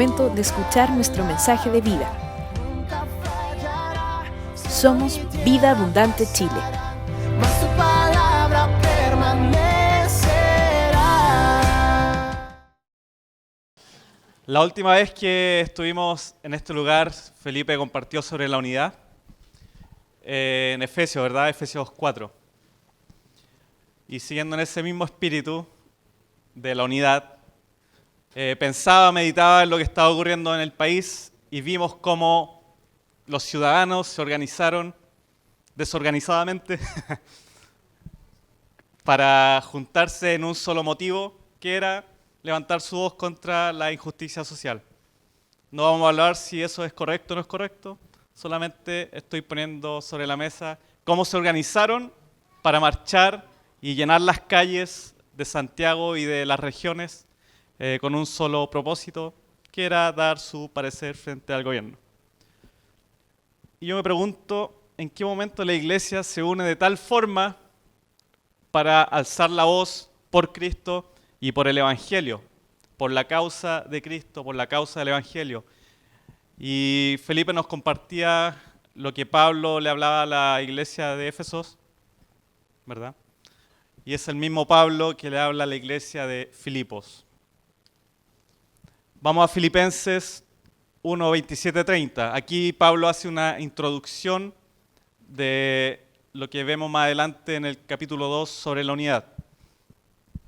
momento de escuchar nuestro mensaje de vida. Somos Vida Abundante Chile. Mas tu palabra permanecerá. La última vez que estuvimos en este lugar, Felipe compartió sobre la unidad en Efesios, ¿verdad? Efesios 4. Y siguiendo en ese mismo espíritu de la unidad, meditaba en lo que estaba ocurriendo en el país y vimos cómo los ciudadanos se organizaron desorganizadamente para juntarse en un solo motivo, que era levantar su voz contra la injusticia social. No vamos a hablar si eso es correcto o no es correcto, solamente estoy poniendo sobre la mesa cómo se organizaron para marchar y llenar las calles de Santiago y de las regiones con un solo propósito, que era dar su parecer frente al gobierno. Y yo me pregunto, ¿en qué momento la iglesia se une de tal forma para alzar la voz por Cristo y por el Evangelio, por la causa de Cristo, por la causa del Evangelio? Y Felipe nos compartía lo que Pablo le hablaba a la iglesia de Éfesos, ¿verdad? Y es el mismo Pablo que le habla a la iglesia de Filipos. Vamos a Filipenses 1, 27, 30. Aquí Pablo hace una introducción de lo que vemos más adelante en el capítulo 2 sobre la unidad.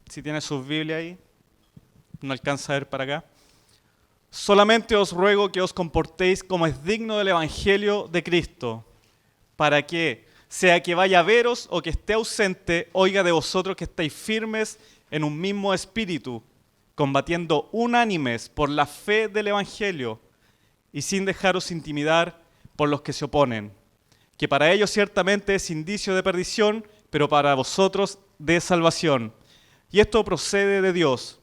Si tiene sus Biblias ahí, no alcanza a ver para acá. Solamente os ruego que os comportéis como es digno del Evangelio de Cristo, para que, sea que vaya a veros o que esté ausente, oiga de vosotros que estáis firmes en un mismo espíritu, combatiendo unánimes por la fe del Evangelio y sin dejaros intimidar por los que se oponen, que para ellos ciertamente es indicio de perdición, pero para vosotros de salvación. Y esto procede de Dios.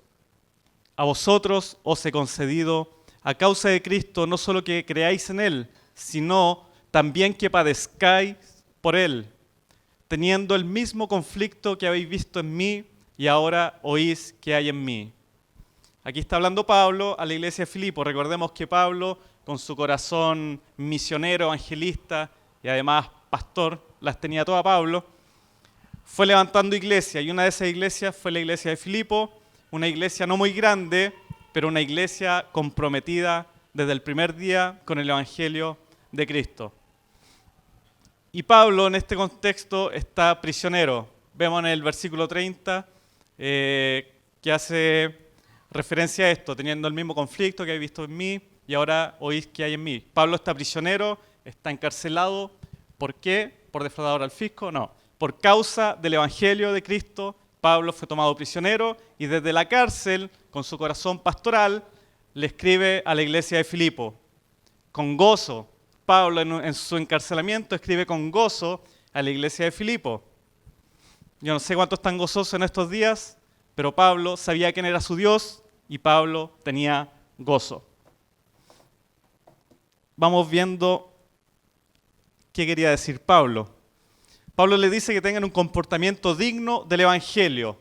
A vosotros os he concedido, a causa de Cristo, no solo que creáis en Él, sino también que padezcáis por Él, teniendo el mismo conflicto que habéis visto en mí y ahora oís que hay en mí. Aquí está hablando Pablo a la iglesia de Filipos. Recordemos que Pablo, con su corazón misionero, evangelista y además pastor, las tenía todas Pablo, fue levantando iglesias, y una de esas iglesias fue la iglesia de Filipos, una iglesia no muy grande, pero una iglesia comprometida desde el primer día con el Evangelio de Cristo. Y Pablo en este contexto está prisionero. Vemos en el versículo 30 que hace referencia a esto, teniendo el mismo conflicto que habéis visto en mí y ahora oís que hay en mí. Pablo está prisionero, está encarcelado. ¿Por qué? ¿Por defraudador al fisco? No. Por causa del Evangelio de Cristo, Pablo fue tomado prisionero y desde la cárcel, con su corazón pastoral, le escribe a la iglesia de Filipos. Con gozo, Pablo en su encarcelamiento escribe con gozo a la iglesia de Filipos. Yo no sé cuántos están gozosos en estos días, pero Pablo sabía quién era su Dios y Pablo tenía gozo. Vamos viendo qué quería decir Pablo. Pablo le dice que tengan un comportamiento digno del Evangelio.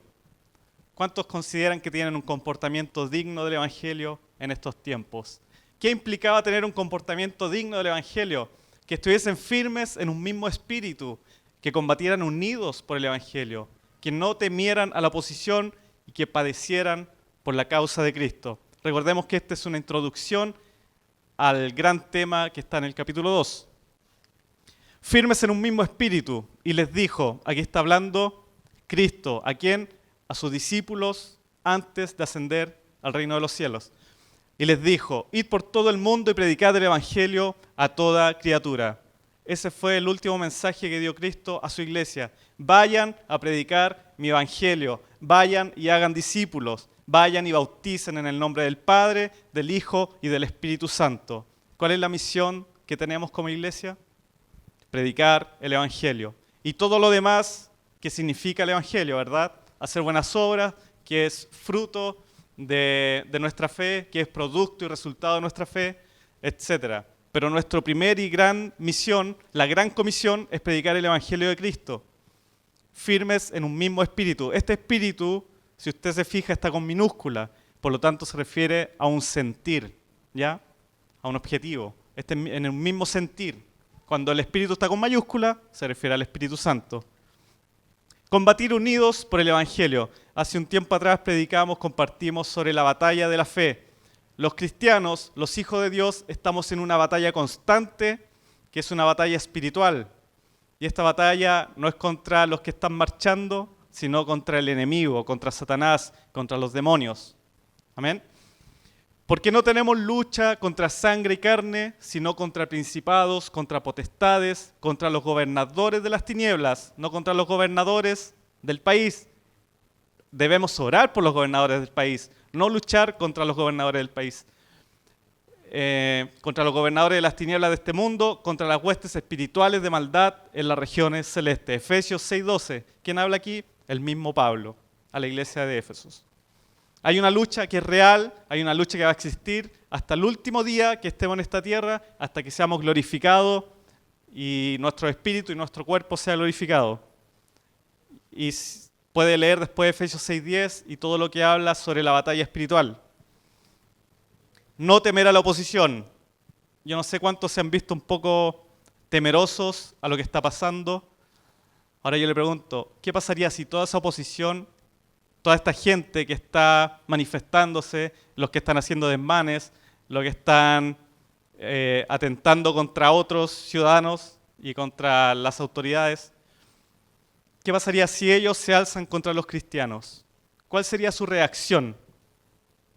¿Cuántos consideran que tienen un comportamiento digno del Evangelio en estos tiempos? ¿Qué implicaba tener un comportamiento digno del Evangelio? Que estuviesen firmes en un mismo espíritu, que combatieran unidos por el Evangelio, que no temieran a la oposición y que padecieran por la causa de Cristo. Recordemos que esta es una introducción al gran tema que está en el capítulo 2. Firmes en un mismo espíritu, y les dijo, aquí está hablando Cristo, ¿a quién? A sus discípulos antes de ascender al reino de los cielos. Y les dijo, id por todo el mundo y predicad el Evangelio a toda criatura. Ese fue el último mensaje que dio Cristo a su iglesia. Vayan a predicar mi Evangelio, vayan y hagan discípulos, vayan y bauticen en el nombre del Padre, del Hijo y del Espíritu Santo. ¿Cuál es la misión que tenemos como iglesia? Predicar el Evangelio. Y todo lo demás que significa el Evangelio, ¿verdad? Hacer buenas obras, que es fruto de nuestra fe, que es producto y resultado de nuestra fe, etc. Pero nuestra primera y gran misión, la gran comisión, es predicar el Evangelio de Cristo. Firmes en un mismo espíritu. Este espíritu, si usted se fija, está con minúscula, por lo tanto se refiere a un sentir. ¿ya? A un objetivo, en el mismo sentir. Cuando el Espíritu está con mayúscula, se refiere al Espíritu Santo. Combatir unidos por el Evangelio. Hace un tiempo atrás compartimos sobre la batalla de la fe. Los cristianos, los hijos de Dios, estamos en una batalla constante, que es una batalla espiritual. Y esta batalla no es contra los que están marchando, sino contra el enemigo, contra Satanás, contra los demonios. Amén. Porque no tenemos lucha contra sangre y carne, sino contra principados, contra potestades, contra los gobernadores de las tinieblas, no contra los gobernadores del país. Debemos orar por los gobernadores del país, no luchar contra los gobernadores del país. Contra los gobernadores de las tinieblas de este mundo, contra las huestes espirituales de maldad en las regiones celestes. Efesios 6:12. ¿Quién habla aquí? El mismo Pablo, a la iglesia de Éfesos. Hay una lucha que es real, hay una lucha que va a existir hasta el último día que estemos en esta tierra, hasta que seamos glorificados y nuestro espíritu y nuestro cuerpo sea glorificado. Y puede leer después Efesios 6:10 y todo lo que habla sobre la batalla espiritual. No temer a la oposición. Yo no sé cuántos se han visto un poco temerosos a lo que está pasando. Ahora yo le pregunto, ¿qué pasaría si toda esa oposición, toda esta gente que está manifestándose, los que están haciendo desmanes, los que están atentando contra otros ciudadanos y contra las autoridades, qué pasaría si ellos se alzan contra los cristianos? ¿Cuál sería su reacción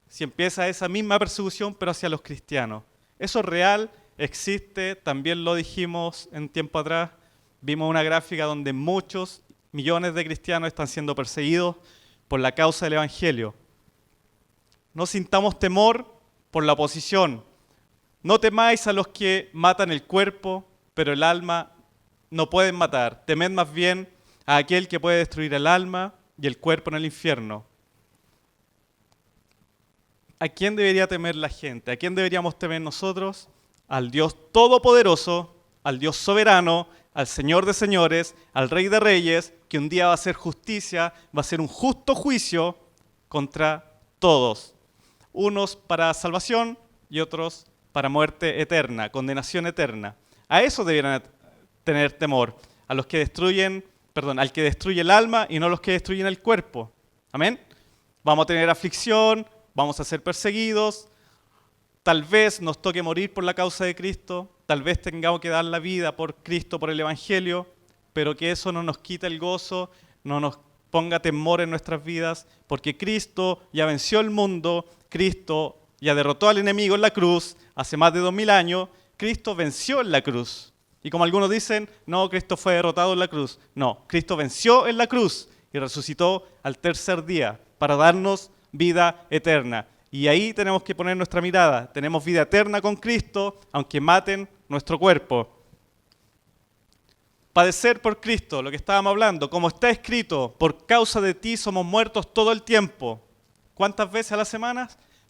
si empieza esa misma persecución pero hacia los cristianos? Eso es real, existe, también lo dijimos en tiempo atrás, vimos una gráfica donde muchos millones de cristianos están siendo perseguidos por la causa del Evangelio. No sintamos temor por la oposición. No temáis a los que matan el cuerpo, pero el alma no pueden matar. Temed más bien a aquel que puede destruir el alma y el cuerpo en el infierno. ¿A quién debería temer la gente? ¿A quién deberíamos temer nosotros? Al Dios Todopoderoso, al Dios Soberano, al Señor de señores, al Rey de reyes, que un día va a hacer justicia, va a hacer un justo juicio contra todos. Unos para salvación y otros para muerte eterna, condenación eterna. A eso deberían tener temor, a los que al que destruye el alma y no los que destruyen el cuerpo. Amén. Vamos a tener aflicción, vamos a ser perseguidos, tal vez nos toque morir por la causa de Cristo, tal vez tengamos que dar la vida por Cristo, por el Evangelio, pero que eso no nos quite el gozo, no nos ponga temor en nuestras vidas, porque Cristo ya venció el mundo, Cristo ya derrotó al enemigo en la cruz, hace más de 2000 años, Cristo venció en la cruz. Y como algunos dicen, no, Cristo fue derrotado en la cruz. No, Cristo venció en la cruz y resucitó al tercer día para darnos vida eterna. Y ahí tenemos que poner nuestra mirada. Tenemos vida eterna con Cristo, aunque maten nuestro cuerpo. Padecer por Cristo, lo que estábamos hablando, como está escrito, por causa de ti somos muertos todo el tiempo. ¿Cuántas veces a la semana?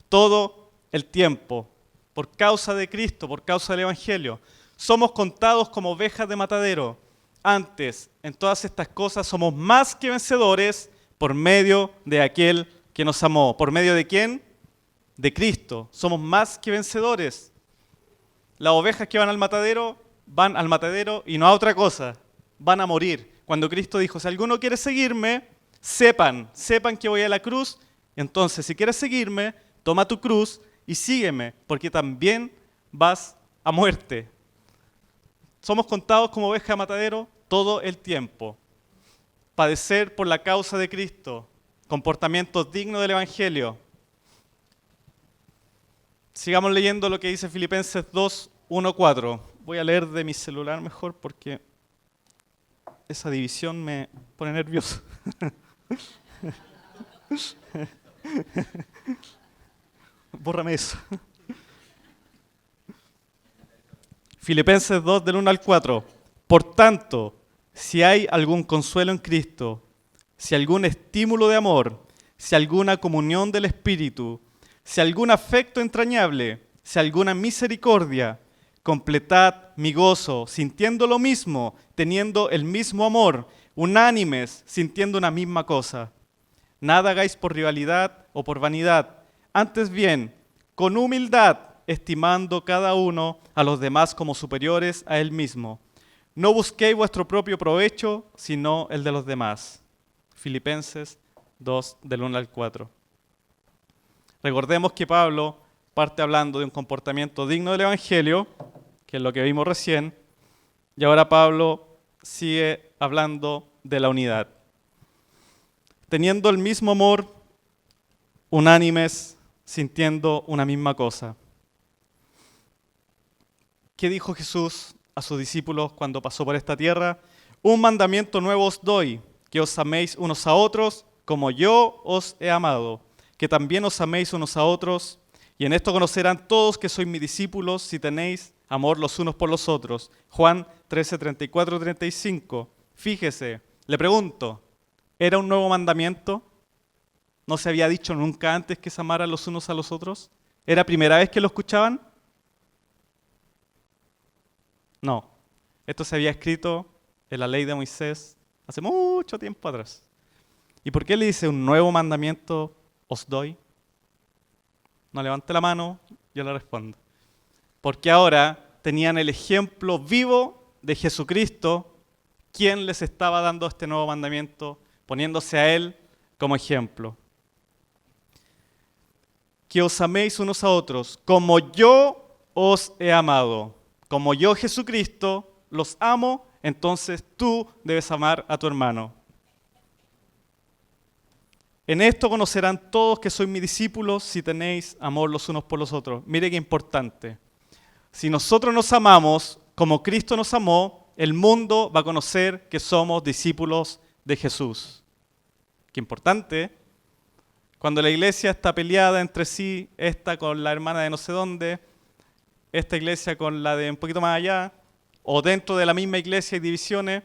Todo el tiempo. Por causa de Cristo, por causa del Evangelio. Somos contados como ovejas de matadero. Antes, en todas estas cosas, somos más que vencedores por medio de aquel que nos amó. ¿Por medio de quién? De Cristo. Somos más que vencedores. Las ovejas que van al matadero y no a otra cosa. Van a morir. Cuando Cristo dijo, si alguno quiere seguirme, sepan que voy a la cruz. Entonces, si quieres seguirme, toma tu cruz y sígueme, porque también vas a muerte. Somos contados como ovejas de matadero todo el tiempo. Padecer por la causa de Cristo. Comportamientos dignos del Evangelio. Sigamos leyendo lo que dice Filipenses 2, 1, 4. Voy a leer de mi celular mejor porque esa división me pone nervioso. Bórrame eso. Filipenses 2, del 1 al 4. Por tanto, si hay algún consuelo en Cristo, si algún estímulo de amor, si alguna comunión del Espíritu, si algún afecto entrañable, si alguna misericordia, completad mi gozo, sintiendo lo mismo, teniendo el mismo amor, unánimes, sintiendo una misma cosa. Nada hagáis por rivalidad o por vanidad, antes bien, con humildad, estimando cada uno a los demás como superiores a él mismo. No busquéis vuestro propio provecho, sino el de los demás. Filipenses 2, del 1 al 4. Recordemos que Pablo parte hablando de un comportamiento digno del Evangelio, que es lo que vimos recién, y ahora Pablo sigue hablando de la unidad. Teniendo el mismo amor, unánimes, sintiendo una misma cosa. ¿Qué dijo Jesús a sus discípulos cuando pasó por esta tierra? Un mandamiento nuevo os doy, que os améis unos a otros como yo os he amado, que también os améis unos a otros, y en esto conocerán todos que sois mis discípulos si tenéis amor los unos por los otros. Juan 13, 34, 35. Fíjese, le pregunto, ¿era un nuevo mandamiento? ¿No se había dicho nunca antes que se amaran los unos a los otros? ¿Era primera vez que lo escuchaban? No. Esto se había escrito en la ley de Moisés hace mucho tiempo atrás. ¿Y por qué le dice un nuevo mandamiento os doy? No levante la mano, yo le respondo. Porque ahora tenían el ejemplo vivo de Jesucristo, quien les estaba dando este nuevo mandamiento, poniéndose a Él como ejemplo. Que os améis unos a otros, como yo os he amado. Como yo, Jesucristo, los amo, entonces tú debes amar a tu hermano. En esto conocerán todos que sois mis discípulos si tenéis amor los unos por los otros. Mire qué importante. Si nosotros nos amamos como Cristo nos amó, el mundo va a conocer que somos discípulos de Jesús. Qué importante. Cuando la iglesia está peleada entre sí, esta con la hermana de no sé dónde, esta iglesia con la de un poquito más allá, o dentro de la misma iglesia hay divisiones,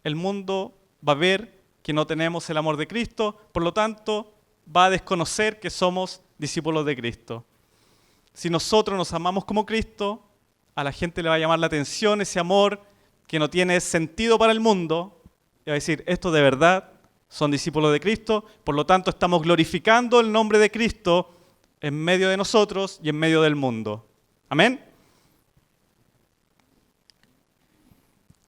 el mundo va a ver que no tenemos el amor de Cristo, por lo tanto va a desconocer que somos discípulos de Cristo. Si nosotros nos amamos como Cristo, a la gente le va a llamar la atención ese amor que no tiene sentido para el mundo, y va a decir, esto de verdad son discípulos de Cristo, por lo tanto estamos glorificando el nombre de Cristo en medio de nosotros y en medio del mundo. Amén.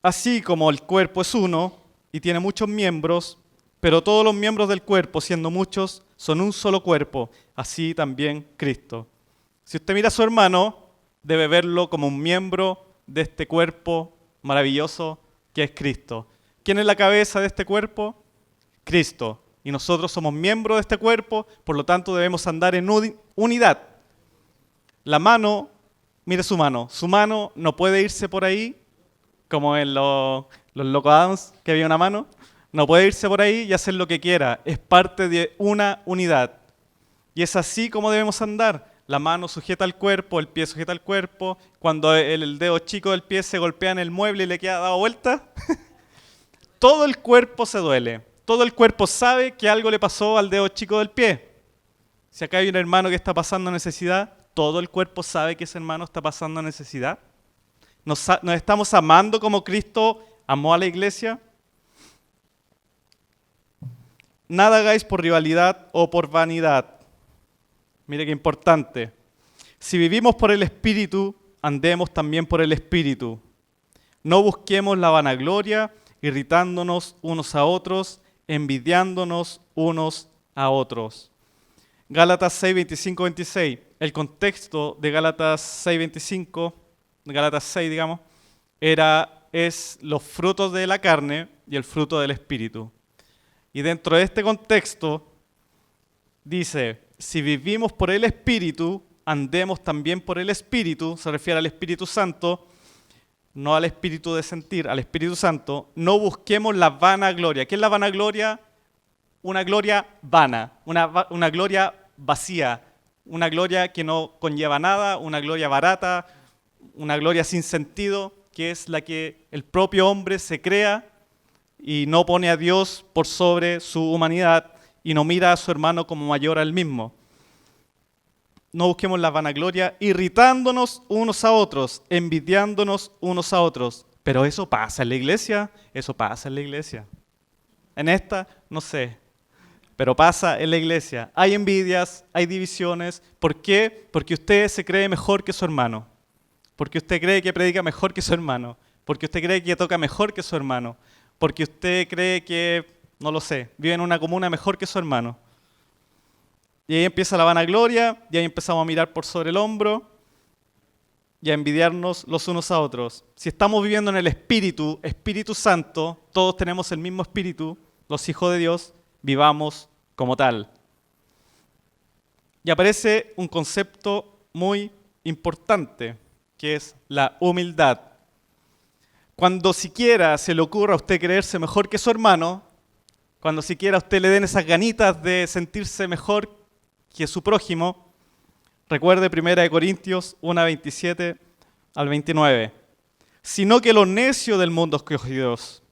Así como el cuerpo es uno y tiene muchos miembros, pero todos los miembros del cuerpo, siendo muchos, son un solo cuerpo, así también Cristo. Si usted mira a su hermano, debe verlo como un miembro de este cuerpo maravilloso que es Cristo. ¿Quién es la cabeza de este cuerpo? Cristo. Y nosotros somos miembros de este cuerpo, por lo tanto debemos andar en unidad. La mano, mire su mano no puede irse por ahí, como en los Loco Adams, que había una mano, no puede irse por ahí y hacer lo que quiera, es parte de una unidad. Y es así como debemos andar. La mano sujeta al cuerpo, el pie sujeta al cuerpo, cuando el dedo chico del pie se golpea en el mueble y le queda dado vuelta, todo el cuerpo se duele. Todo el cuerpo sabe que algo le pasó al dedo chico del pie. Si acá hay un hermano que está pasando necesidad, todo el cuerpo sabe que ese hermano está pasando necesidad. ¿Nos estamos amando como Cristo amó a la iglesia? Nada hagáis por rivalidad o por vanidad. Mire qué importante. Si vivimos por el Espíritu, andemos también por el Espíritu. No busquemos la vanagloria, irritándonos unos a otros, envidiándonos unos a otros. Gálatas 6, 25, 26. El contexto de Gálatas 6, 25, Gálatas 6, digamos, es los frutos de la carne y el fruto del Espíritu. Y dentro de este contexto dice, si vivimos por el Espíritu, andemos también por el Espíritu, se refiere al Espíritu Santo, no al Espíritu de sentir, al Espíritu Santo, no busquemos la vanagloria. ¿Qué es la vanagloria? Una gloria vana, una gloria vacía, una gloria que no conlleva nada, una gloria barata, una gloria sin sentido, que es la que el propio hombre se crea y no pone a Dios por sobre su humanidad y no mira a su hermano como mayor a él mismo. No busquemos la vanagloria, irritándonos unos a otros, envidiándonos unos a otros. Pero eso pasa en la iglesia, eso pasa en la iglesia. En esta, no sé. pero pasa en la iglesia. Hay envidias, hay divisiones. ¿Por qué? Porque usted se cree mejor que su hermano. Porque usted cree que predica mejor que su hermano. Porque usted cree que toca mejor que su hermano. Porque usted cree que, no lo sé, vive en una comuna mejor que su hermano. Y ahí empieza la vanagloria, y ahí empezamos a mirar por sobre el hombro y a envidiarnos los unos a otros. Si estamos viviendo en el Espíritu, Espíritu Santo, todos tenemos el mismo Espíritu, los hijos de Dios, vivamos como tal. Y aparece un concepto muy importante, que es la humildad. Cuando siquiera se le ocurra a usted creerse mejor que su hermano, cuando siquiera a usted le den esas ganitas de sentirse mejor que su prójimo, recuerde 1 Corintios 1, 27 al 29. Sino que lo necio del mundo escogió Dios,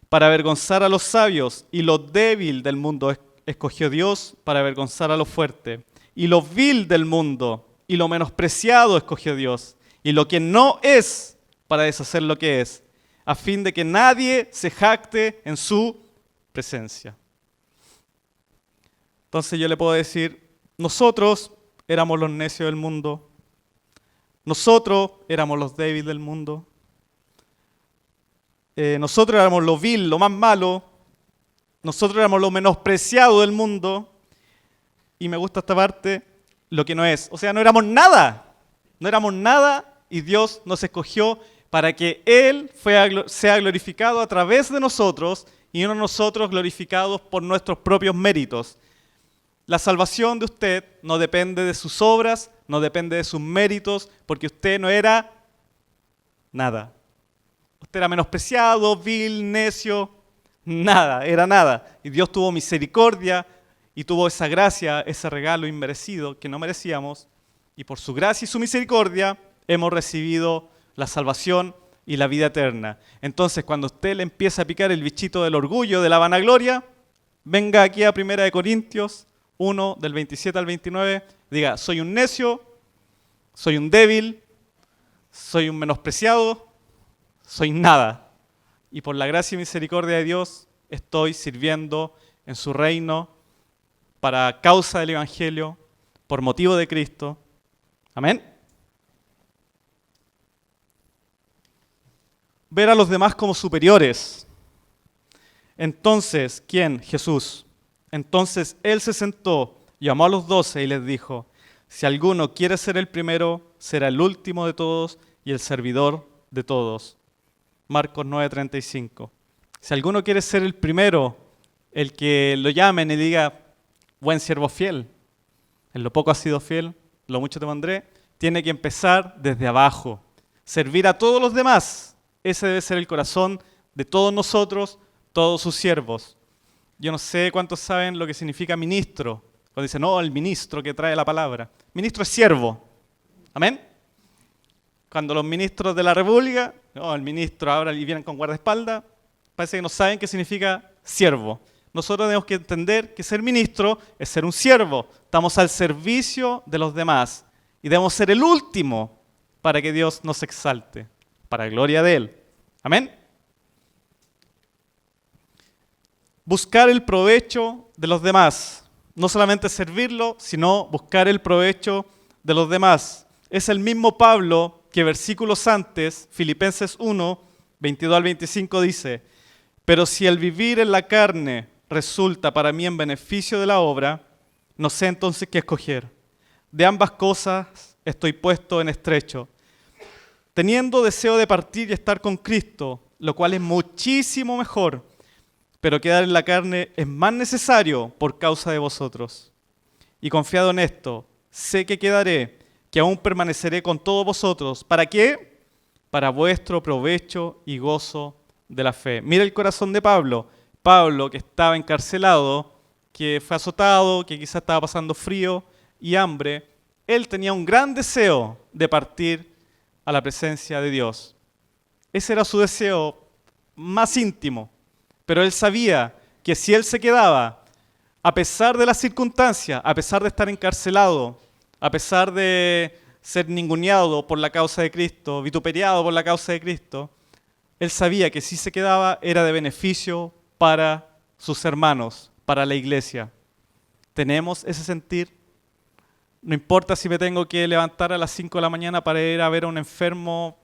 para avergonzar a los sabios, y lo débil del mundo escogió Dios para avergonzar a lo fuerte. Y lo vil del mundo y lo menospreciado escogió Dios, y lo que no es para deshacer lo que es, a fin de que nadie se jacte en su presencia. Entonces yo le puedo decir, nosotros éramos los necios del mundo, nosotros éramos los débiles del mundo, nosotros éramos lo vil, lo más malo, nosotros éramos lo menospreciado del mundo, y me gusta esta parte, lo que no es. O sea, no éramos nada y Dios nos escogió para que Él sea glorificado a través de nosotros y no nosotros glorificados por nuestros propios méritos. La salvación de usted no depende de sus obras, no depende de sus méritos, porque usted no era nada. Usted era menospreciado, vil, necio, nada, era nada. Y Dios tuvo misericordia y tuvo esa gracia, ese regalo inmerecido que no merecíamos. Y por su gracia y su misericordia hemos recibido la salvación y la vida eterna. Entonces, cuando usted le empieza a picar el bichito del orgullo, de la vanagloria, venga aquí a 1 Corintios 1, del 27 al 29, diga, soy un necio, soy un débil, soy un menospreciado, soy nada. Y por la gracia y misericordia de Dios estoy sirviendo en su reino para causa del Evangelio, por motivo de Cristo. Amén. Ver a los demás como superiores. Entonces, ¿quién? Jesús. Entonces Él se sentó, llamó a los 12 y les dijo, si alguno quiere ser el primero, será el último de todos y el servidor de todos. Marcos 9:35. Si alguno quiere ser el primero, el que lo llamen y diga, buen siervo fiel, en lo poco has sido fiel, lo mucho te pondré, tiene que empezar desde abajo, servir a todos los demás. Ese debe ser el corazón de todos nosotros, todos sus siervos. Yo no sé cuántos saben lo que significa ministro. Cuando dicen, no, el ministro que trae la palabra. Ministro es siervo. ¿Amén? Cuando los ministros de la República, no, el ministro ahora y vienen con guardaespaldas, parece que no saben qué significa siervo. Nosotros tenemos que entender que ser ministro es ser un siervo. Estamos al servicio de los demás y debemos ser el último para que Dios nos exalte, para la gloria de Él. Amén. Buscar el provecho de los demás. No solamente servirlo, sino buscar el provecho de los demás. Es el mismo Pablo que versículos antes, Filipenses 1, 22 al 25 dice, pero si el vivir en la carne resulta para mí en beneficio de la obra, no sé entonces qué escoger. De ambas cosas estoy puesto en estrecho, teniendo deseo de partir y estar con Cristo, lo cual es muchísimo mejor, pero quedar en la carne es más necesario por causa de vosotros. Y confiado en esto, sé que quedaré, que aún permaneceré con todos vosotros. ¿Para qué? Para vuestro provecho y gozo de la fe. Mira el corazón de Pablo. Pablo, que estaba encarcelado, que fue azotado, que quizás estaba pasando frío y hambre, él tenía un gran deseo de partir a la presencia de Dios. Ese era su deseo más íntimo. Pero él sabía que si él se quedaba, a pesar de las circunstancias, a pesar de estar encarcelado, a pesar de ser ninguneado por la causa de Cristo, vituperiado por la causa de Cristo, él sabía que si se quedaba era de beneficio para sus hermanos, para la iglesia. ¿Tenemos ese sentir? No importa si me tengo que levantar a las 5 de la mañana para ir a ver a un enfermo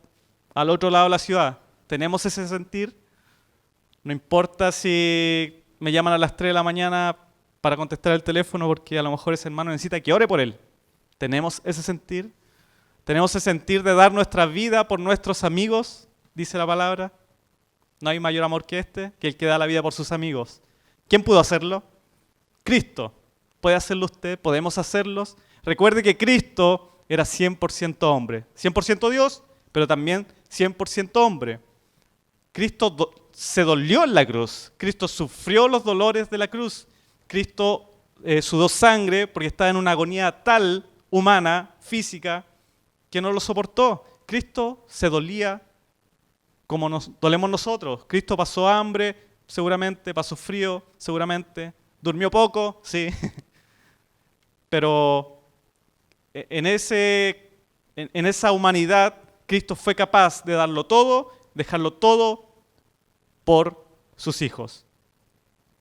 al otro lado de la ciudad. ¿Tenemos ese sentir? No importa si me llaman a las 3 de la mañana para contestar el teléfono porque a lo mejor ese hermano necesita que ore por él. ¿Tenemos ese sentir? ¿Tenemos ese sentir de dar nuestra vida por nuestros amigos? Dice la palabra. No hay mayor amor que este, que el que da la vida por sus amigos. ¿Quién pudo hacerlo? Cristo. ¿Puede hacerlo usted? ¿Podemos hacerlos? Recuerde que Cristo era 100% hombre. 100% Dios, pero también 100% hombre. Cristo se dolió en la cruz. Cristo sufrió los dolores de la cruz. Cristo sudó sangre porque estaba en una agonía tal, humana, física, que no lo soportó. Cristo se dolía como nos dolemos nosotros. Cristo pasó hambre, seguramente, pasó frío, seguramente, durmió poco, sí. Pero en esa humanidad, Cristo fue capaz de darlo todo, dejarlo todo por sus hijos.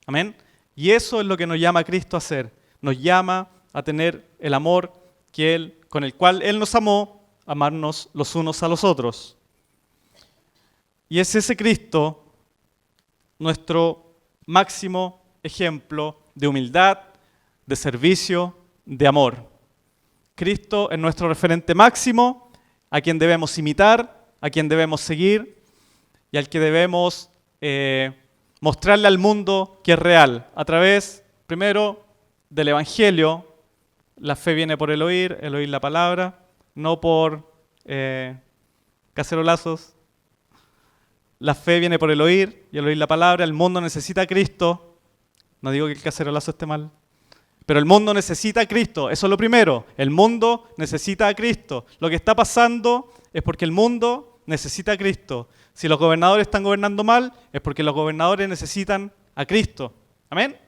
Amén. Y eso es lo que nos llama a Cristo a hacer. Nos llama a tener el amor con el cual Él nos amó, amarnos los unos a los otros. Y es ese Cristo nuestro máximo ejemplo de humildad, de servicio, de amor. Cristo es nuestro referente máximo, a quien debemos imitar, a quien debemos seguir y al que debemos mostrarle al mundo que es real. A través, primero, del Evangelio. La fe viene por el oír la palabra, no por cacerolazos. La fe viene por el oír y el oír la palabra. El mundo necesita a Cristo. No digo que el cacerolazo esté mal. Pero el mundo necesita a Cristo. Eso es lo primero. El mundo necesita a Cristo. Lo que está pasando es porque el mundo necesita a Cristo. Si los gobernadores están gobernando mal, es porque los gobernadores necesitan a Cristo. ¿Amén?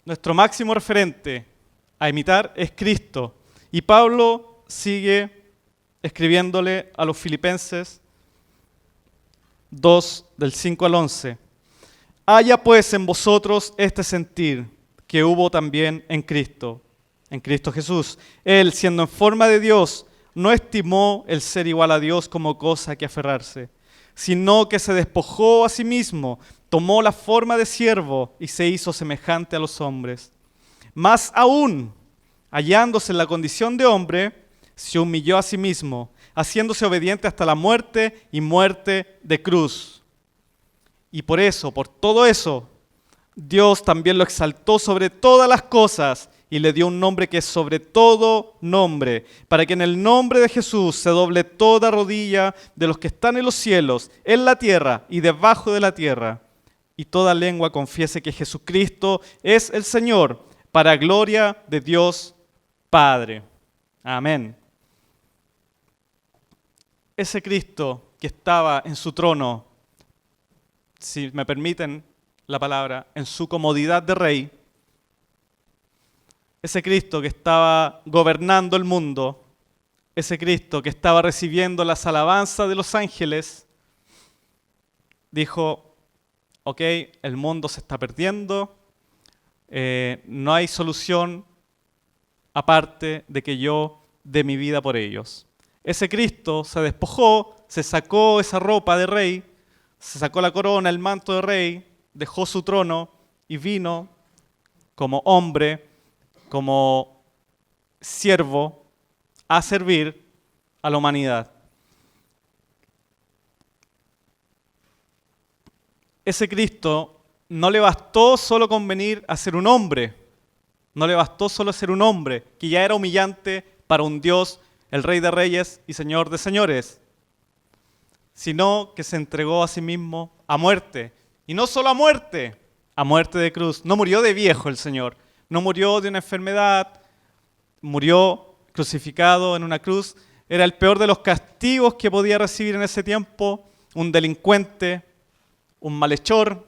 Nuestro máximo referente a imitar es Cristo. Y Pablo sigue escribiéndole a los filipenses 2, del 5 al 11. Haya pues en vosotros este sentir que hubo también en Cristo Jesús. Él, siendo en forma de Dios, no estimó el ser igual a Dios como cosa que aferrarse, sino que se despojó a sí mismo, tomó la forma de siervo y se hizo semejante a los hombres. Más aún, hallándose en la condición de hombre, se humilló a sí mismo, haciéndose obediente hasta la muerte y muerte de cruz. Y por eso, por todo eso, Dios también lo exaltó sobre todas las cosas y le dio un nombre que es sobre todo nombre, para que en el nombre de Jesús se doble toda rodilla de los que están en los cielos, en la tierra y debajo de la tierra, y toda lengua confiese que Jesucristo es el Señor, para gloria de Dios Padre. Amén. Ese Cristo que estaba en su trono, si me permiten la palabra, en su comodidad de rey, ese Cristo que estaba gobernando el mundo, ese Cristo que estaba recibiendo las alabanzas de los ángeles, dijo, ok, el mundo se está perdiendo, no hay solución aparte de que yo dé mi vida por ellos. Ese Cristo se despojó, se sacó esa ropa de rey, se sacó la corona, el manto de rey, dejó su trono y vino como hombre, como siervo, a servir a la humanidad. Ese Cristo no le bastó solo con venir a ser un hombre, no le bastó solo ser un hombre, que ya era humillante para un Dios, el Rey de Reyes y Señor de Señores, sino que se entregó a sí mismo a muerte. Y no solo a muerte de cruz. No murió de viejo el Señor, no murió de una enfermedad, murió crucificado en una cruz. Era el peor de los castigos que podía recibir en ese tiempo un delincuente, un malhechor,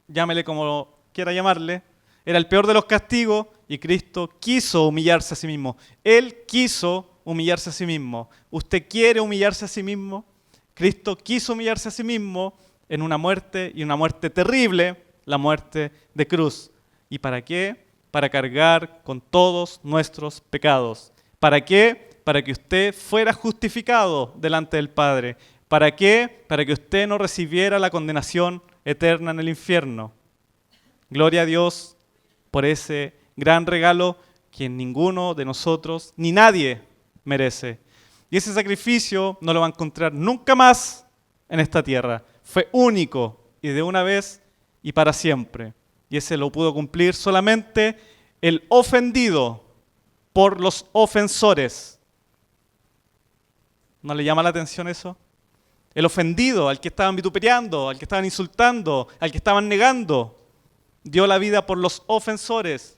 llámele como quiera llamarle. Era el peor de los castigos y Cristo quiso humillarse a sí mismo. Él quiso humillarse a sí mismo. ¿Usted quiere humillarse a sí mismo? Cristo quiso humillarse a sí mismo en una muerte, y una muerte terrible, la muerte de cruz. ¿Y para qué? Para cargar con todos nuestros pecados. ¿Para qué? Para que usted fuera justificado delante del Padre. ¿Para qué? Para que usted no recibiera la condenación eterna en el infierno. Gloria a Dios por ese gran regalo que ninguno de nosotros, ni nadie, merece. Y ese sacrificio no lo va a encontrar nunca más en esta tierra. Fue único y de una vez y para siempre. Y ese lo pudo cumplir solamente el ofendido por los ofensores. ¿No le llama la atención eso? El ofendido, al que estaban vituperiando, al que estaban insultando, al que estaban negando, dio la vida por los ofensores,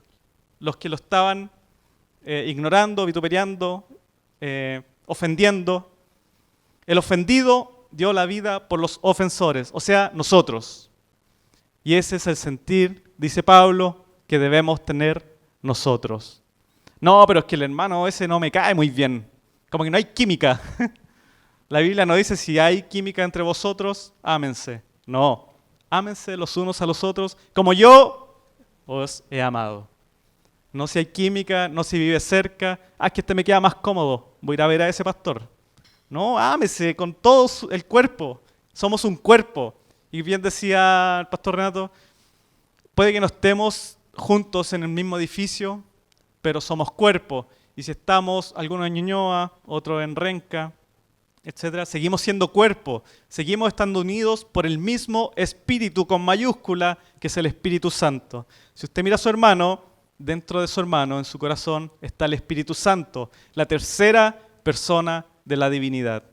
los que lo estaban ignorando, vituperiando, ofendiendo. El ofendido dio la vida por los ofensores, o sea, nosotros. Y ese es el sentir, dice Pablo, que debemos tener nosotros. No, pero es que el hermano ese no me cae muy bien. Como que no hay química. La Biblia no dice si hay química entre vosotros, ámense. No, ámense los unos a los otros como yo os he amado. No si hay química, no si vive cerca. Ah, es que este me queda más cómodo, voy a ir a ver a ese pastor. No, ámese con todo el cuerpo. Somos un cuerpo. Y bien decía el pastor Renato, puede que no estemos juntos en el mismo edificio, pero somos cuerpo. Y si estamos, algunos en Ñuñoa, otros en Renca, etcétera, seguimos siendo cuerpo, seguimos estando unidos por el mismo Espíritu con mayúscula, que es el Espíritu Santo. Si usted mira a su hermano, dentro de su hermano, en su corazón, está el Espíritu Santo, la tercera persona de la divinidad.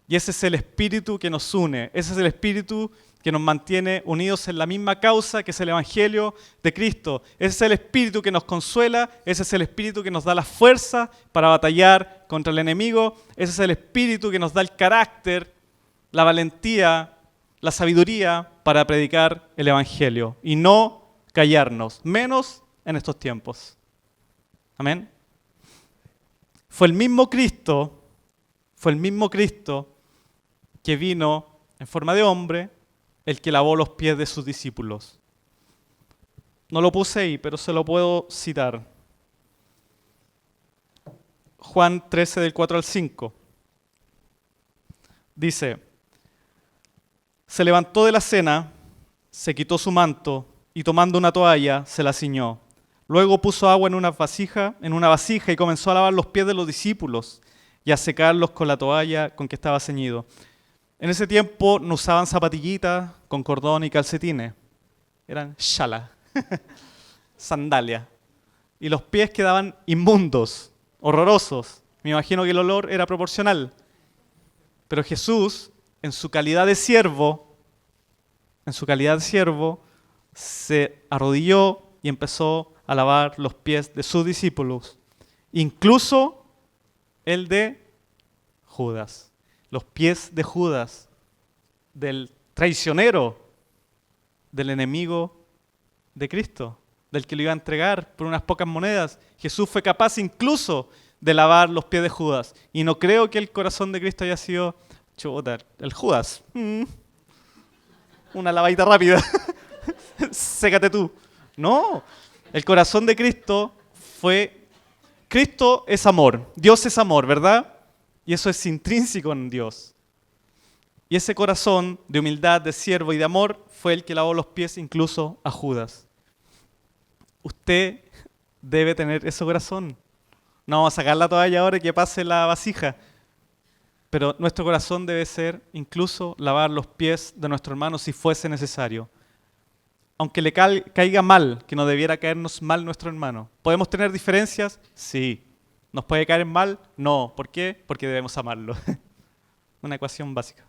Y ese es el Espíritu que nos une, ese es el Espíritu que nos mantiene unidos en la misma causa que es el Evangelio de Cristo. Ese es el Espíritu que nos consuela, ese es el Espíritu que nos da la fuerza para batallar contra el enemigo, ese es el Espíritu que nos da el carácter, la valentía, la sabiduría para predicar el Evangelio y no callarnos, menos en estos tiempos. Amén. Fue el mismo Cristo que vino en forma de hombre, el que lavó los pies de sus discípulos. No lo puse ahí, pero se lo puedo citar. Juan 13, del 4 al 5. Dice, se levantó de la cena, se quitó su manto y tomando una toalla se la ciñó. Luego puso agua en una vasija y comenzó a lavar los pies de los discípulos y a secarlos con la toalla con que estaba ceñido. En ese tiempo no usaban zapatillitas con cordón y calcetines. Eran shala, sandalia. Y los pies quedaban inmundos, horrorosos. Me imagino que el olor era proporcional. Pero Jesús, en su calidad de siervo, se arrodilló y empezó a lavar los pies de sus discípulos. Incluso el de Judas. Los pies de Judas, del traicionero, del enemigo de Cristo, del que lo iba a entregar por unas pocas monedas. Jesús fue capaz incluso de lavar los pies de Judas. Y no creo que el corazón de Cristo haya sido, chuta, el Judas. Una lavadita rápida. Sécate tú. No, el corazón de Cristo fue, Cristo es amor, Dios es amor, ¿verdad? Y eso es intrínseco en Dios. Y ese corazón de humildad, de siervo y de amor fue el que lavó los pies incluso a Judas. Usted debe tener ese corazón. No vamos a sacar la toalla ahora y que pase la vasija. Pero nuestro corazón debe ser incluso lavar los pies de nuestro hermano si fuese necesario. Aunque le caiga mal, que no debiera caernos mal nuestro hermano. ¿Podemos tener diferencias? Sí. ¿Nos puede caer mal? No. ¿Por qué? Porque debemos amarlo. Una ecuación básica.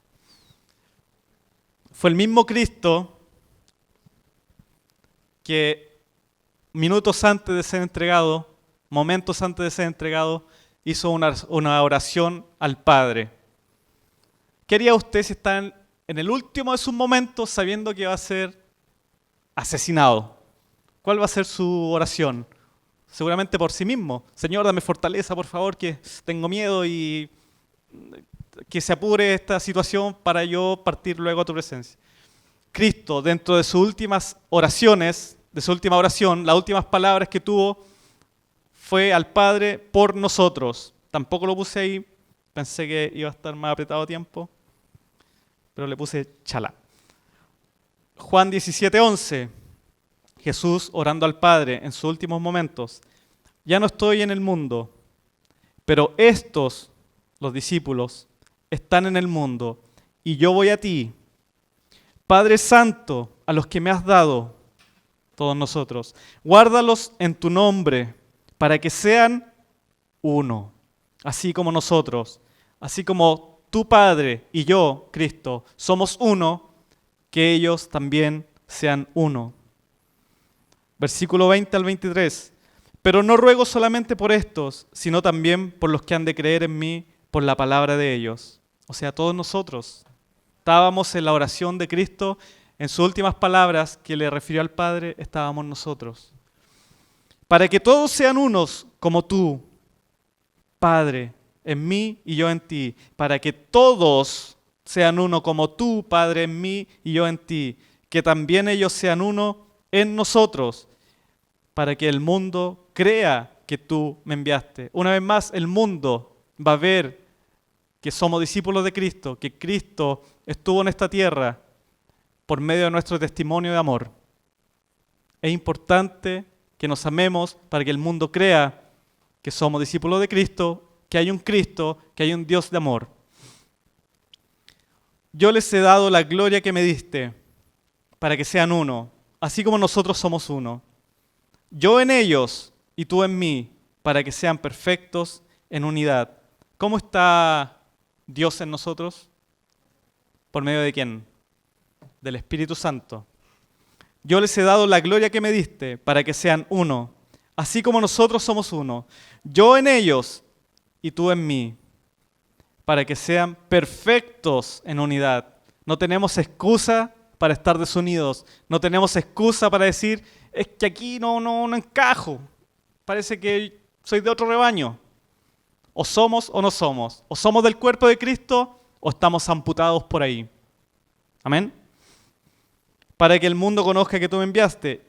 Fue el mismo Cristo que minutos antes de ser entregado, momentos antes de ser entregado, hizo una oración al Padre. ¿Qué haría usted si está en el último de sus momentos sabiendo que va a ser asesinado? ¿Cuál va a ser su oración? Seguramente por sí mismo. Señor, dame fortaleza, por favor, que tengo miedo y que se apure esta situación para yo partir luego a tu presencia. Cristo, dentro de sus últimas oraciones, de su última oración, las últimas palabras que tuvo fue al Padre por nosotros. Tampoco lo puse ahí, pensé que iba a estar más apretado tiempo, pero le puse chalá. Juan 17:11, Jesús orando al Padre en sus últimos momentos. Ya no estoy en el mundo, pero estos, los discípulos, están en el mundo y yo voy a ti. Padre Santo, a los que me has dado, todos nosotros, guárdalos en tu nombre para que sean uno, así como nosotros, así como tu Padre y yo, Cristo, somos uno, que ellos también sean uno. Versículo 20 al 23. Pero no ruego solamente por estos, sino también por los que han de creer en mí por la palabra de ellos. O sea, todos nosotros. Estábamos en la oración de Cristo, en sus últimas palabras que le refirió al Padre, estábamos nosotros. Para que todos sean unos como tú, Padre, en mí y yo en ti. Para que todos sean uno como tú, Padre, en mí y yo en ti. Que también ellos sean uno en nosotros, para que el mundo crea que tú me enviaste. Una vez más, el mundo va a ver que somos discípulos de Cristo, que Cristo estuvo en esta tierra por medio de nuestro testimonio de amor. Es importante que nos amemos para que el mundo crea que somos discípulos de Cristo, que hay un Dios de amor. Yo les he dado la gloria que me diste para que sean uno, así como nosotros somos uno. Yo en ellos y tú en mí, para que sean perfectos en unidad. ¿Cómo está Dios en nosotros? ¿Por medio de quién? Del Espíritu Santo. Yo les he dado la gloria que me diste para que sean uno, así como nosotros somos uno. Yo en ellos y tú en mí, para que sean perfectos en unidad. No tenemos excusa para estar desunidos. No tenemos excusa para decir, es que aquí no encajo. Parece que soy de otro rebaño. O somos o no somos. O somos del cuerpo de Cristo o estamos amputados por ahí. Amén. Para que el mundo conozca que tú me enviaste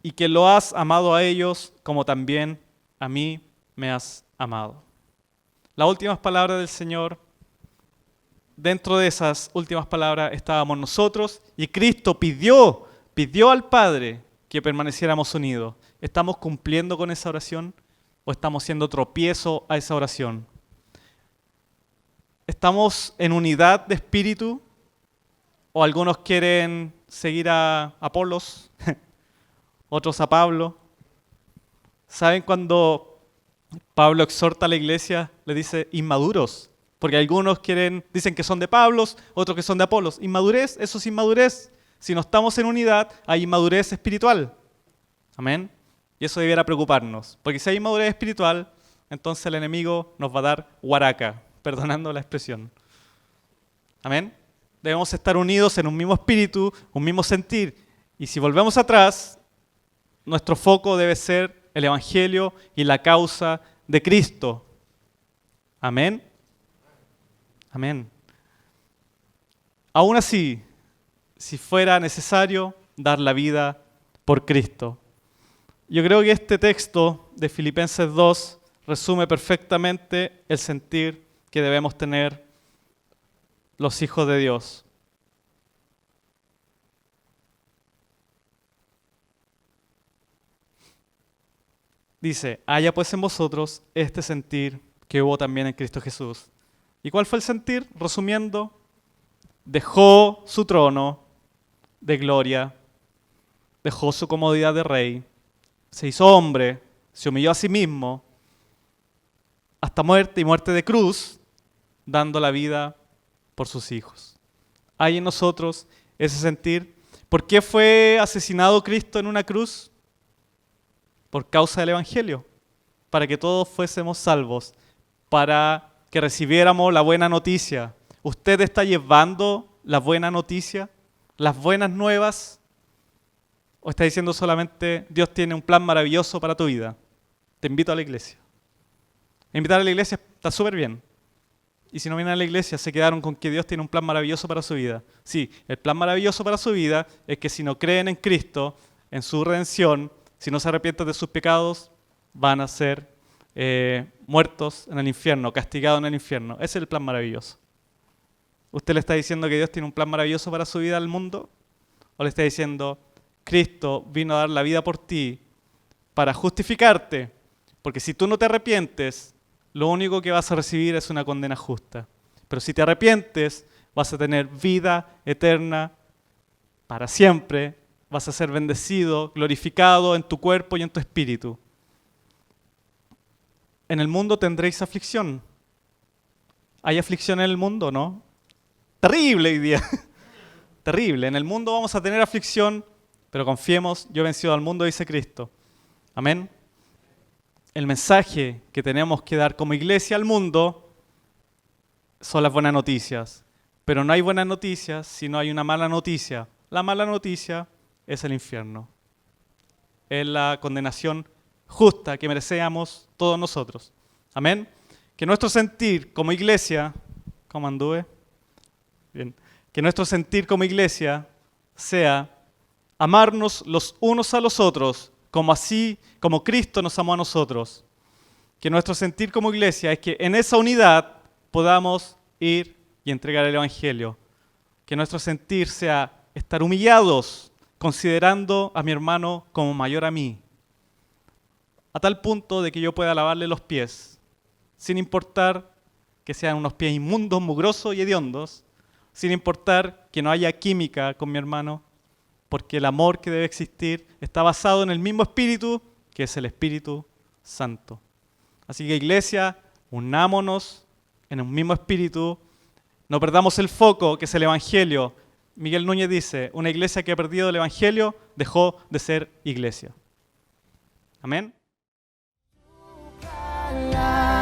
y que lo has amado a ellos como también a mí me has amado. Las últimas palabras del Señor, dentro de esas últimas palabras estábamos nosotros y Cristo pidió al Padre que permaneciéramos unidos. ¿Estamos cumpliendo con esa oración o estamos siendo tropiezo a esa oración? ¿Estamos en unidad de espíritu o algunos quieren seguir a Apolos, otros a Pablo? ¿Saben cuando Pablo exhorta a la iglesia, le dice inmaduros? Porque algunos dicen que son de Pablos, otros que son de Apolos. Inmadurez, eso es inmadurez. Si no estamos en unidad, hay inmadurez espiritual. Amén. Y eso debiera preocuparnos. Porque si hay inmadurez espiritual, entonces el enemigo nos va a dar guaraca, perdonando la expresión. Amén. Debemos estar unidos en un mismo espíritu, un mismo sentir. Y si volvemos atrás, nuestro foco debe ser el Evangelio y la causa de Cristo. Amén. Amén. Aún así, si fuera necesario, dar la vida por Cristo. Yo creo que este texto de Filipenses 2 resume perfectamente el sentir que debemos tener los hijos de Dios. Dice, haya pues en vosotros este sentir que hubo también en Cristo Jesús. ¿Y cuál fue el sentir? Resumiendo, dejó su trono de gloria, dejó su comodidad de rey, se hizo hombre, se humilló a sí mismo, hasta muerte y muerte de cruz, dando la vida por sus hijos. Hay en nosotros ese sentir. ¿Por qué fue asesinado Cristo en una cruz? Por causa del Evangelio, para que todos fuésemos salvos, para que recibiéramos la buena noticia. ¿Usted está llevando la buena noticia, las buenas nuevas? ¿O está diciendo solamente, Dios tiene un plan maravilloso para tu vida? Te invito a la iglesia. Invitar a la iglesia está súper bien. y si no vienen a la iglesia se quedaron con que Dios tiene un plan maravilloso para su vida. Sí, el plan maravilloso para su vida es que si no creen en Cristo, en su redención, si no se arrepienten de sus pecados, van a ser muertos en el infierno, castigados en el infierno. Ese es el plan maravilloso. ¿Usted le está diciendo que Dios tiene un plan maravilloso para su vida al mundo? ¿O le está diciendo, Cristo vino a dar la vida por ti para justificarte? Porque si tú no te arrepientes, lo único que vas a recibir es una condena justa. Pero si te arrepientes, vas a tener vida eterna para siempre. Vas a ser bendecido, glorificado en tu cuerpo y en tu espíritu. En el mundo tendréis aflicción. ¿Hay aflicción en el mundo, no? Terrible hoy día. Terrible. En el mundo vamos a tener aflicción, pero confiemos, yo he vencido al mundo, dice Cristo. Amén. El mensaje que tenemos que dar como iglesia al mundo son las buenas noticias. Pero no hay buenas noticias si no hay una mala noticia. La mala noticia es el infierno. Es la condenación justa que merecemos todos nosotros. Amén. Que nuestro sentir como iglesia, ¿cómo anduve? Bien. Que nuestro sentir como iglesia sea amarnos los unos a los otros, como Cristo nos amó a nosotros. Que nuestro sentir como iglesia es que en esa unidad podamos ir y entregar el Evangelio. Que nuestro sentir sea estar humillados, considerando a mi hermano como mayor a mí, a tal punto de que yo pueda lavarle los pies, sin importar que sean unos pies inmundos, mugrosos y hediondos, sin importar que no haya química con mi hermano, porque el amor que debe existir está basado en el mismo Espíritu, que es el Espíritu Santo. Así que iglesia, unámonos en un mismo Espíritu, no perdamos el foco, que es el Evangelio. Miguel Núñez dice, una iglesia que ha perdido el Evangelio dejó de ser iglesia. Amén. la